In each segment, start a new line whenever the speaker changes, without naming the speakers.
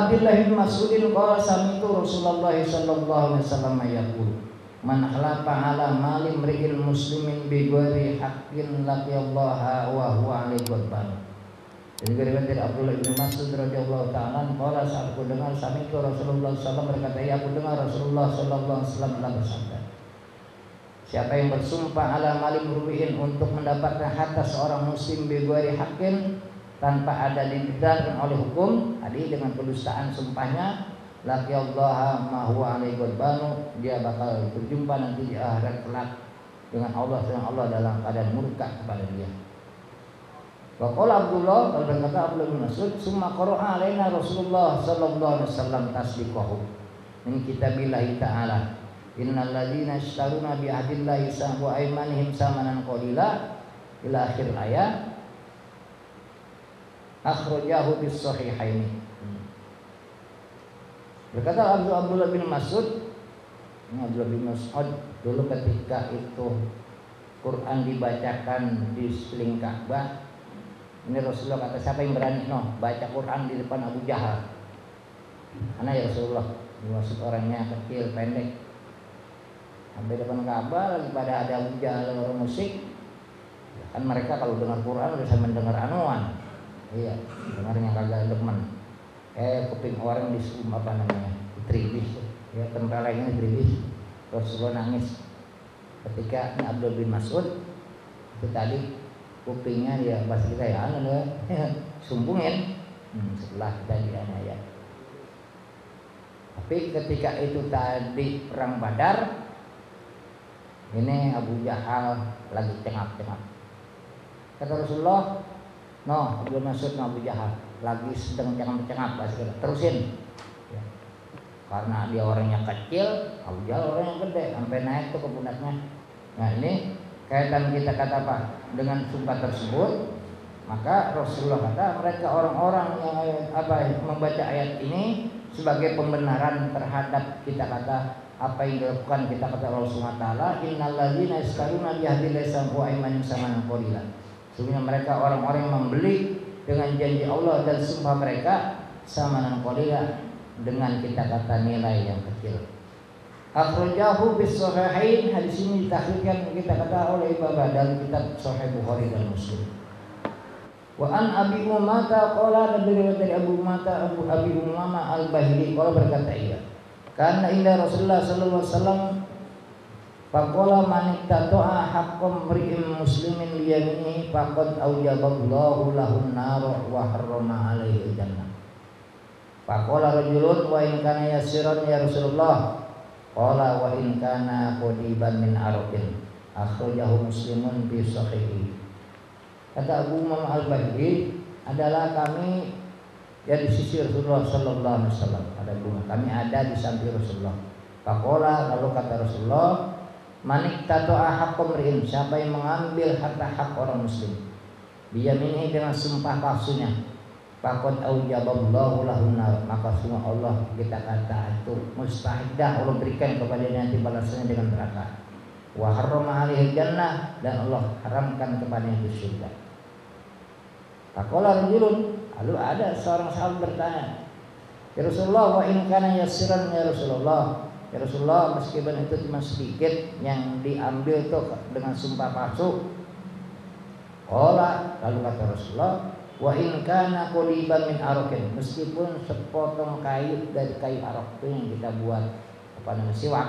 Abdullah bin Mas'udin qala sami'tu Rasulullah sallallahu alaihi wasallam yaqul man halafa ala mali mri'in muslimin bi ghairi haqqin laqiyallaha wa huwa alaihi ghadban. Jadi dari Abdullah bin Mas'ud radhiyallahu ta'ala qala saat aku dengar sami'tu Rasulullah sallallahu alaihi wasallam berkata, ya aku dengar Rasulullah sallallahu alaihi wasallam bersabda, siapa yang bersumpah ala mali mri'in untuk mendapatkan harta seorang muslim bi ghairi haqqin tanpa ada dibedarkan oleh hukum, tadi dengan kedustaan sumpahnya, laqiyallaha ma huwa alaihi ghadbanu, dia bakal berjumpa nanti di akhirat kelak dengan Allah, sedang Allah dalam keadaan murka kepada dia. Wa qala Abdullah, dan berkata Abdullah bin Mas'ud, summa qara'a alaina Rasulullah sallallahu alaihi wasallam tasdiqahu min kitabillahi ta'ala, innal ladzina yashtaruna bi ahdillahi wa aymanihim samanan qalila ila akhir ayat. Akhrajahu bis sahihaini. Berkata Abdullah bin Mas'ud, Abdullah bin Mas'ud dulu ketika itu Quran dibacakan di sekeliling Ka'bah, ini Rasulullah kata, siapa yang berani baca Quran di depan Abu Jahal? Karena ya Rasulullah, maksud orangnya kecil pendek, sampai depan Ka'bah lagi pada ada Abu Jahal orang musik. Kan mereka kalau dengar Quran bisa mendengar anuan. Iya, dengarnya kagak demen. Kuping orang di apa namanya, tribis. Ya, tentara ini tribis. Rasulullah nangis ketika Abdul bin Mas'ud itu tadi kupingnya dia pas kita ya sumbungin setelah kita dianiaya. Tapi ketika itu tadi perang Badar, ini Abu Jahal lagi cengap-cengap. Kata Rasulullah, Abdul Mas'ud Abu Jahal lagi sedang cengap-cengap, terusin. Ya. Karena dia orangnya kecil, Abu Jahal orangnya gede, sampai naik tuh ke pundaknya. Nah ini kaitan kita kata apa dengan sumpah tersebut, maka Rasulullah kata mereka orang-orang yang membaca ayat ini sebagai pembenaran terhadap kita kata apa yang dilakukan kita kata Allah Subhanahu wa taala, innal ladzina yashtaruna bi ahdillahi wa aymanihim samanan qalila. Sebenarnya mereka orang-orang yang membeli dengan janji Allah dan sumpah mereka samanan qalila, dengan kita kata nilai yang kecil. Akhrajahu bis sahihain, hadis ini ditahrikkan kita kata oleh Imam dalam kitab Sahih Bukhari dan Muslim. Wa an Abi Umamah qala, dari Abu Umamah Al-Bahili qala berkata ia, karena inda Rasulullah sallallahu alaihi wasallam faqala man ittata'a haqqam mri'in muslimin liyaminihi faqad aujaballahu lahun nar wa harrama alaihi jannah. Faqala rajulun wa in kana yasiran ya Rasulullah, qala wa in kana qadiban min arqin, akhrajahu Muslimun fi sahihi. Kata Abu Umamah Al-Bahili, adalah kami ya di sisi Rasulullah sallallahu alaihi wasallam, ada bunga kami ada di samping Rasulullah. Faqala, lalu kata Rasulullah, manik tato'a haqqam ri'in, siapa yang mengambil harta hak orang muslim biyaminihi dengan sumpah palsunya, faqad aujaballahu lahun nar, maka semua Allah kita kata itu mustahidah Allah berikan kepada dia nanti balasannya dengan neraka. Wa harrama alaihi jannah, dan Allah haramkan kepadanya itu surga. Faqala rajulun, lalu ada seorang sahabat bertanya, ya Rasulullah, wa in kana yasiran ya Rasulullah, ya Rasulullah meskipun itu cuma sedikit yang diambil itu dengan sumpah palsu. Qala, lalu kata Rasulullah, wa in kana quliban min araqin, meskipun sepotong kayu dari kayu araq itu yang kita buat apa namanya siwak,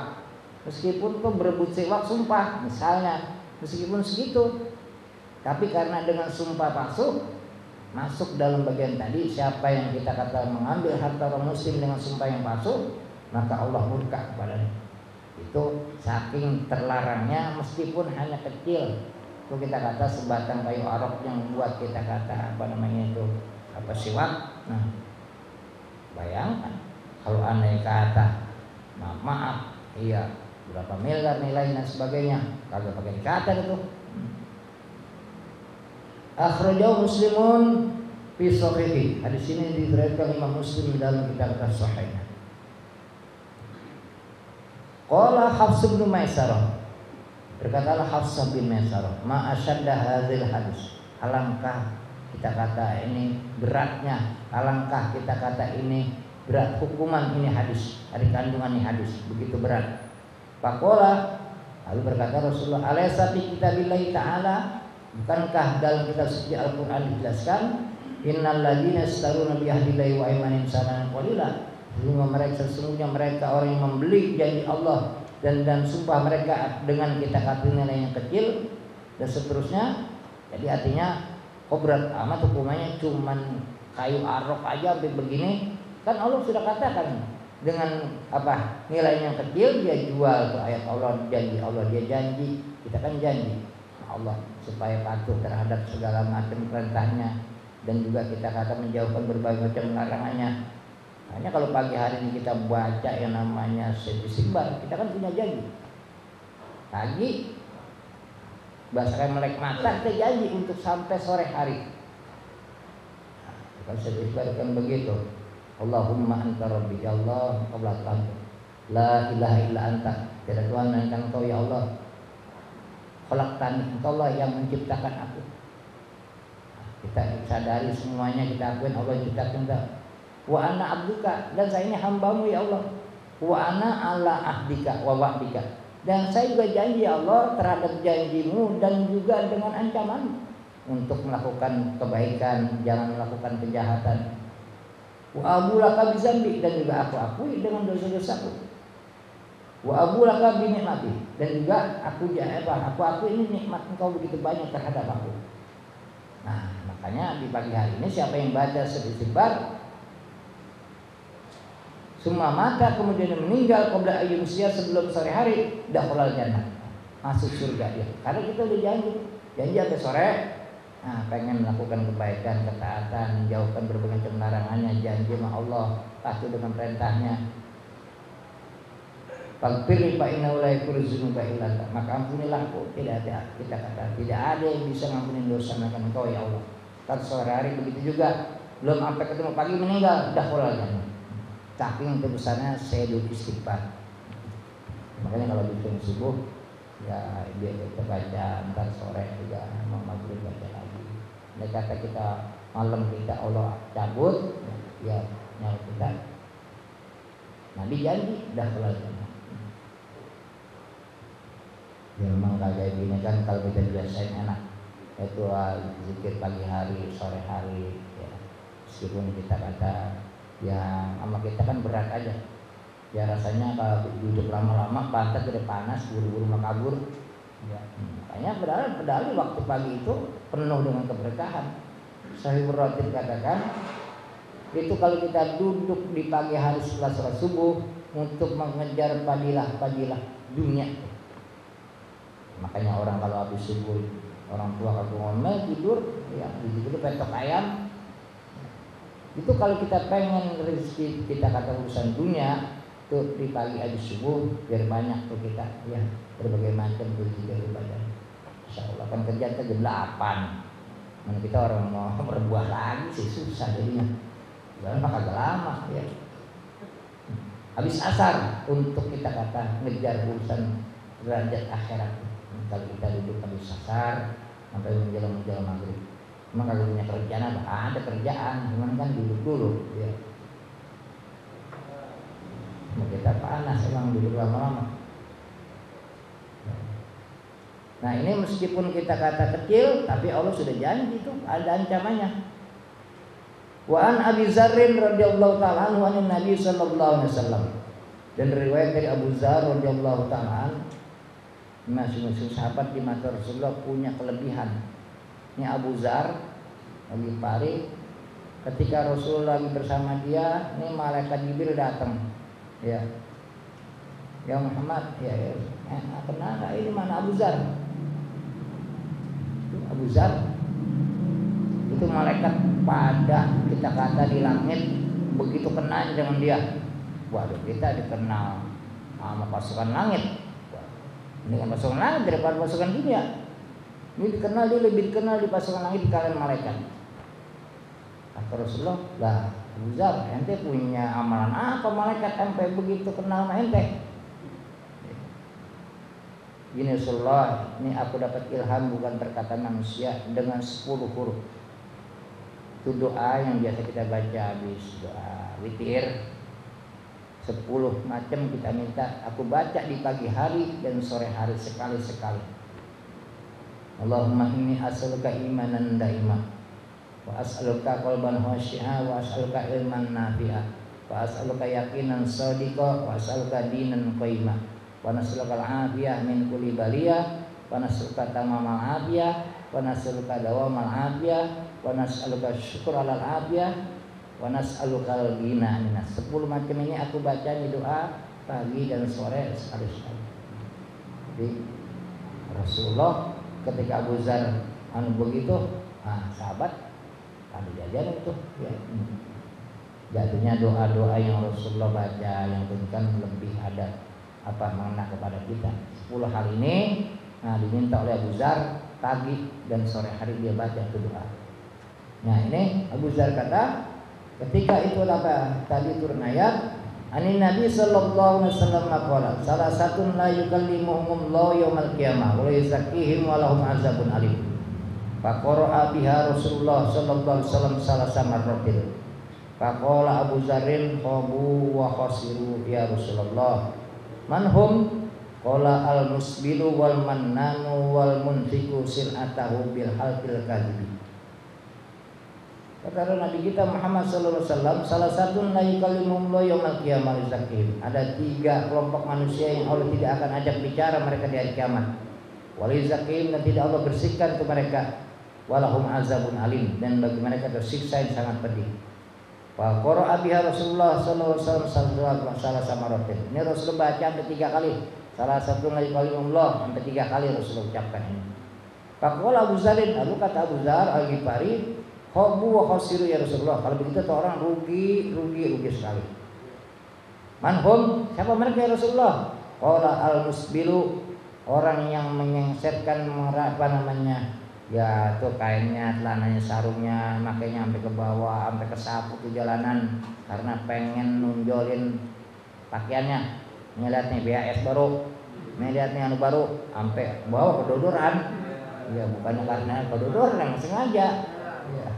meskipun tuh berebut siwak sumpah misalnya, meskipun segitu, tapi karena dengan sumpah palsu masuk dalam bagian tadi, siapa yang kita kata mengambil harta orang muslim dengan sumpah yang palsu, maka Allah murka kepadanya. Itu saking terlarangnya, meskipun hanya kecil. Itu kita kata sebatang kayu arok yang buat kita kata apa namanya itu apa siwak. Nah, bayangkan kalau andai kata maaf, iya berapa miliar nilainya dan sebagainya, kagak pakai dikata itu. Akhrajahu Muslimun fi sahihi. Hadis ini diriwayatkan Imam Muslim dalam kitab As-Sahihnya. Qala Hafs bin Maisarah, berkatalah Hafs bin Maisarah, ma asyadda hadzal hadis, alangkah kita kata ini beratnya, alangkah kita kata ini berat hukuman ini hadis, dari kandungan ini hadis, begitu berat. Faqala, lalu berkata Rasulullah, alaysa fi kitabillahi ta'ala, bukankah dalam kitab suci Al-Qur'an dijelaskan, innal ladzina yashtaruna bi ahdillahi wa aymanihim samanan qalila, sesungguhnya mereka orang yang membeli janji Allah dan sumpah mereka dengan kita kata nilai yang kecil dan seterusnya. Jadi artinya kok berat amat hukumannya, cuman kayu arok aja sampai begini. Kan Allah sudah katakan dengan apa nilainya yang kecil dia jual tuh ayat Allah, janji Allah, dia janji, kita kan janji Allah supaya patuh terhadap segala macam perintahnya dan juga kita kata menjauhkan berbagai macam larangannya. Hanya kalau pagi hari ini kita baca yang namanya istighfar, kita kan punya janji. Pagi bahasa melek mata kita janji untuk sampai sore hari. Kalau istighfar kan begitu. Allahumma anta rabbi, ya Allah engkau Tuhanku. La ilaha illa anta, tiada Tuhan melainkan engkau ya Allah. Khalaqtani, engkau lah yang menciptakan aku. Kita sadari semuanya, kita akuin Allah yang ciptakan kita. Wa ana abduka, dan saya ini hambamu ya Allah. Wa ana ala ahdika wa wa'dika, dan saya juga janji ya Allah terhadap janjimu dan juga dengan ancaman untuk melakukan kebaikan, jangan melakukan kejahatan. Wa abu laka bizambi, dan juga aku akui dengan dosa-dosaku. Wa abu laka bi nikmati, dan juga aku akui ini nikmat engkau begitu banyak terhadap aku. Nah, makanya di pagi hari ini siapa yang baca istighfar semua mata kemudian meninggal qabla ayyumsiya, sebelum sore hari, dakhalal jannah, masuk surga dia. Karena kita udah janji sampai sore. Nah, pengen melakukan kebaikan, ketaatan, menjauhkan berbagai macam larangannya, janji sama Allah, patuh dengan perintahnya. Faghfir fa innahu la yaghfiru dzunuba illa anta, maka ampunilah aku. Tidak ada, kita kata tidak ada yang bisa ngampuni dosa melainkan engkau ya Allah. Kan sore hari begitu juga, belum sampai ketemu pagi meninggal, dakhalal jannah. Saking tebusannya saya dulu istighfar. Makanya kalau bikin subuh ya dia kita baca, ntar sore juga mau maghrib baca lagi. Nah, kata kita malam kita Allah cabut, ya nyawa kita. Nabi janji dah kelar. Ya memang kayak gini kan kalau kita biasain enak. Itu zikir pagi hari, sore hari, ya. Meskipun kita kata ya sama kita kan berat aja ya, rasanya kalau duduk lama-lama pantat udah panas, buru-buru mau kabur ya. Makanya padahal waktu pagi itu penuh dengan keberkahan. Sahih Ratib katakan itu kalau kita duduk di pagi hari setelah sholat subuh untuk mengejar fadilah dunia. Makanya orang kalau habis subuh, orang tua kalau ngomel tidur ya di situ petok ayam. Itu kalau kita pengen rezeki, kita kata urusan dunia tuh di pagi habis subuh biar banyak tuh kita ya berbagai macam rezeki dari badan. Insyaallah kan kerja ke jam 8. Mana kita orang mau berbuah lagi sih susah jadinya. Jangan kagak lama ya. Habis asar untuk kita kata ngejar urusan derajat akhirat. Kalau kita duduk habis asar sampai menjelang maghrib. Emang kalau punya kerjaan ada kerjaan, cuman kan duduk dulu ya. Kita panas emang duduk lama-lama. Nah ini meskipun kita kata kecil, tapi Allah sudah janji itu ada ancamannya. Wa an Abi Dzarrin radhiyallahu ta'ala anhu an Nabi sallallahu alaihi wasallam, dan riwayat dari Abu Dzar radhiyallahu ta'ala, masing-masing sahabat di mata Rasulullah punya kelebihan. Ini Abu Dzar lagi paling ketika Rasulullah lagi bersama dia, ini malaikat Jibril datang. Ya. Ya Muhammad, ya. Kenal enggak ini mana Abu Dzar? Itu Abu Dzar. Itu malaikat pada kita kata di langit begitu kenal dengan dia. Waduh, kita dikenal sama pasukan langit. Dengan pasukan langit daripada pasukan dunia. Ini dikenal, dia lebih dikenal di pasukan langit di kalangan malaikat. Kata Rasulullah, lah Abu Dzar, ente punya amalan apa malaikat sampai begitu kenal sama ente? Gini Rasulullah, ini aku dapat ilham bukan perkataan manusia dengan 10 huruf. Itu doa yang biasa kita baca habis doa witir. 10 macam kita minta aku baca di pagi hari dan sore hari sekali-sekali. Allahumma inni as'aluka imanan daimah wa as'aluka qalban khashi'a wa as'aluka ilman nafi'a wa as'aluka yaqinan shadiqa wa as'aluka dinan qayyimah wa nas'aluka al-'afiyah min kulli baliyah wa nas'aluka tamamal 'afiyah wa nas'aluka dawamal 'afiyah wa nas'aluka syukra 'alal 'afiyah wa nas'aluka al-ghina minas. 10 macam ini aku baca di doa pagi dan sore sekali-sekali. Jadi Rasulullah ketika Abu Dzar begitu, sahabat ada jajan itu ya. Jadinya doa-doa yang Rasulullah baca yang kan lebih ada mengena kepada kita. 10 hal ini diminta oleh Abu Dzar pagi dan sore hari dia baca itu doa. Nah ini Abu Dzar kata ketika itu tadi turun ayat Anin Nabi sallallahu alaihi wasallam qala salah satu la yukallimuhum Allah yaumil qiyamah wa yuzakkihim wa lahum azabun alim. Faqara'a biha Rasulullah sallallahu alaihi wasallam salasa marratin. Faqala Abu Dzarrin khabu wa khasiru ya Rasulullah. Man hum? Qala al musbilu wal mannanu wal munfiqu sil'atahu bil halqil kadhibi. Kata Nabi kita Muhammad sallallahu alaihi wasallam salah satu la yukallimuhum yaumil qiyamah zakim. Ada 3 kelompok manusia yang Allah tidak akan ajak bicara mereka di hari kiamat. Walizakim dan tidak Allah bersihkan ke mereka. Walahum azabun alim dan bagi mereka tersiksa yang sangat pedih. Wa qara'a biha Rasulullah sallallahu alaihi wasallam salah samaratin. Ini Rasulullah baca sampai 3 kali. Salah satu la yukallimuhum sampai 3 kali Rasulullah ucapkan ini. Faqala Abu Dzar, lalu kata Abu Dzar Al-Ghifari khobu wa khasiru ya Rasulullah. Kalau begitu tuh orang rugi sekali. Manhum, siapa mereka ya Rasulullah? Qala al-musbilu, orang yang menyengsetkan ya tuh kainnya, celananya, sarungnya, makanya sampai ke bawah, sampai ke sapu ke jalanan karena pengen nunjolin pakaiannya. Ngeliat nih BAS baru, ngeliat nih anu baru, sampai bawa kedodoran. Ya bukannya karena kedodoran yang sengaja. Ya.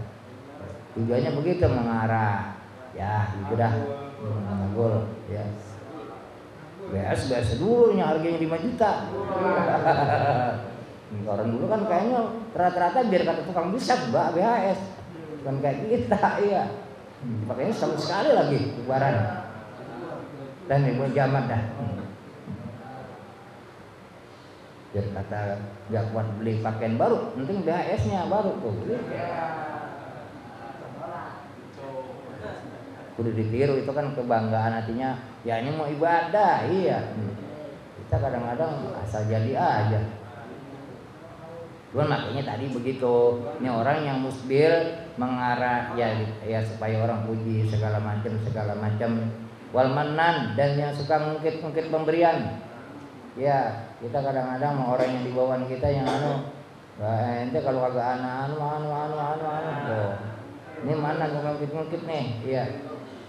Tujuannya begitu mengarah. Ya, itu dah. Gol, ya. BS dulu yang harganya 5 juta. Orang dulu kan kayaknya rata-rata biar kata tukang bisa BHS. Bukan kayak kita, iya. Pakainya sekali lagi lebaran. Dan ibu jamat dah. Biar kata gak kuat beli pakaian baru, penting BHS-nya baru tuh. Kudu ditiru, itu kan kebanggaan hatinya. Ya ini mau ibadah, iya. Kita kadang-kadang asal jadi aja. Cuman makanya tadi begitu. Ini orang yang musbil mengarah ya supaya orang puji segala macam. Wal mannan dan yang suka mungkit pemberian. Ya, kita kadang-kadang mau orang yang di bawah kita yang ente kalau agak anu. Tuh. Ini mana ngungkit nih? Iya.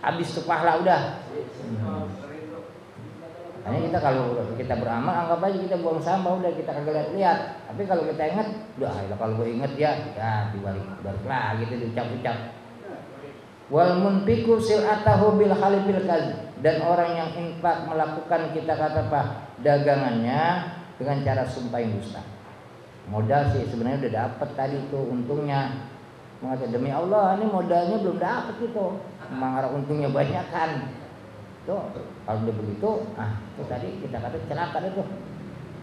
Habis tuh pahala udah. Hanya kita kalau kita beramal anggap aja kita buang sampah udah kita kagak lihat. Tapi kalau kita ingat, kalau gue inget ya dibalik lagi gitu diucap-ucap. Wal munfiqu sil'atahu bil halifil kadzib, dan orang yang infak melakukan kita kata dagangannya dengan cara sumpah yang dusta. Modal sih sebenarnya udah dapat tadi tuh untungnya. Mengatakan demi Allah ini modalnya belum dapat gitu. Mengarah untungnya banyak kan. Tuh kalau udah begitu, itu tadi kita kata celaka itu.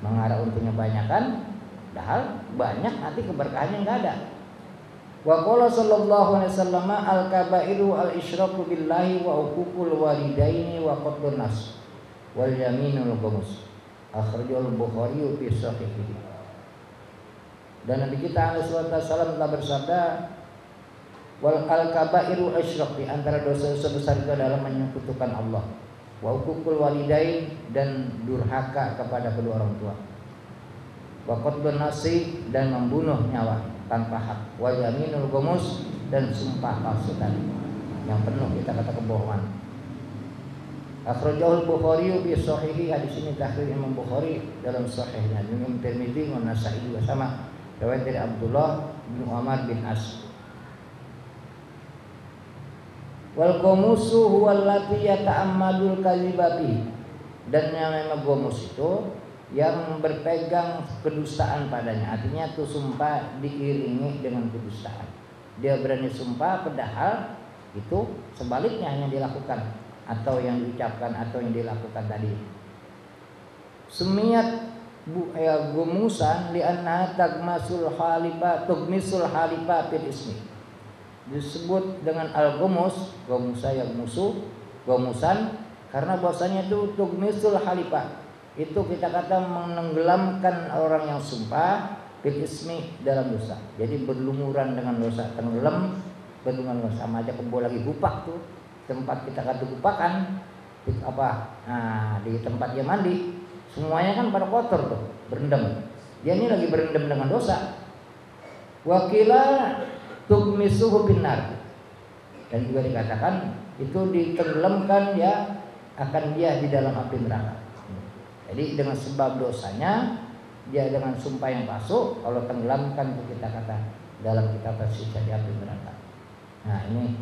Mengarah untungnya banyak kan, padahal banyak nanti keberkahannya enggak ada. Wa qala sallallahu alaihi wasallam al-kabairu al-isyraku billahi wa uququl walidaini wa qatdun nas wal yaminul ghamus. Akhrajahu al-Bukhari fi sahihihi. Dan Nabi kita alaihi wasallam telah bersabda, wal al-kabairu asyrak, di antara dosa-dosa besar itu adalah menyekutukan Allah. Wa uququl walidain, dan durhaka kepada kedua orang tua. Wa qatdun nasi, dan membunuh nyawa tanpa hak. Wa yaminul ghamus, dan sumpah palsu tadi yang penuh kita kata kebohongan. Akhrajahu al-Bukhari bi sahihi, hadis ini tahrir Imam Bukhari dalam sahihnya. Imam Tirmidzi dan Nasa'i juga sama, riwayat dari Abdullah bin Umar bin As. Wal gomusu huwal lati yata'ammadul kadzibati. Dan yang namanya gomus itu yang berpegang kedustaan padanya. Artinya itu sumpah diiringi dengan kedustaan. Dia berani sumpah padahal itu sebaliknya yang dilakukan atau yang diucapkan atau yang dilakukan tadi. Sumiyat gumusan li'anna tagmasul halifa tugmisul halifa fil ismi. Disebut dengan al-gumus, gumusa yang musuh, gumusan karena bahwasanya itu tugmisul halifa. Itu kita kata menenggelamkan orang yang sumpah fil ismi dalam dosa. Jadi berlumuran dengan dosa, tenggelam berlumuran sama aja kebo lagi hupak tuh. Tempat kita kata hupakan di tempat dia mandi. Semuanya kan pada kotor tuh, berendam. Dia ini lagi berendam dengan dosa. Wakila tugmisuhu binar. Dan juga dikatakan itu ditenggelamkan ya akan dia di dalam api neraka. Jadi dengan sebab dosanya dia dengan sumpah yang palsu, kalau tenggelamkan itu kita kata dalam kitab tersiksa di api neraka. Nah ini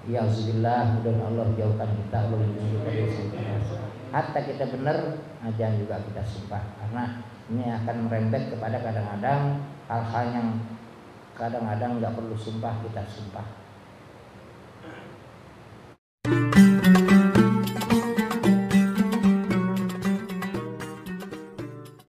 yauzubillah, mudah Allah jauhkan kita Allah lindungi dari dosa. Hatta kita benar aja juga kita sumpah karena ini akan merembet kepada kadang-kadang hal-hal yang kadang-kadang nggak perlu sumpah kita sumpah.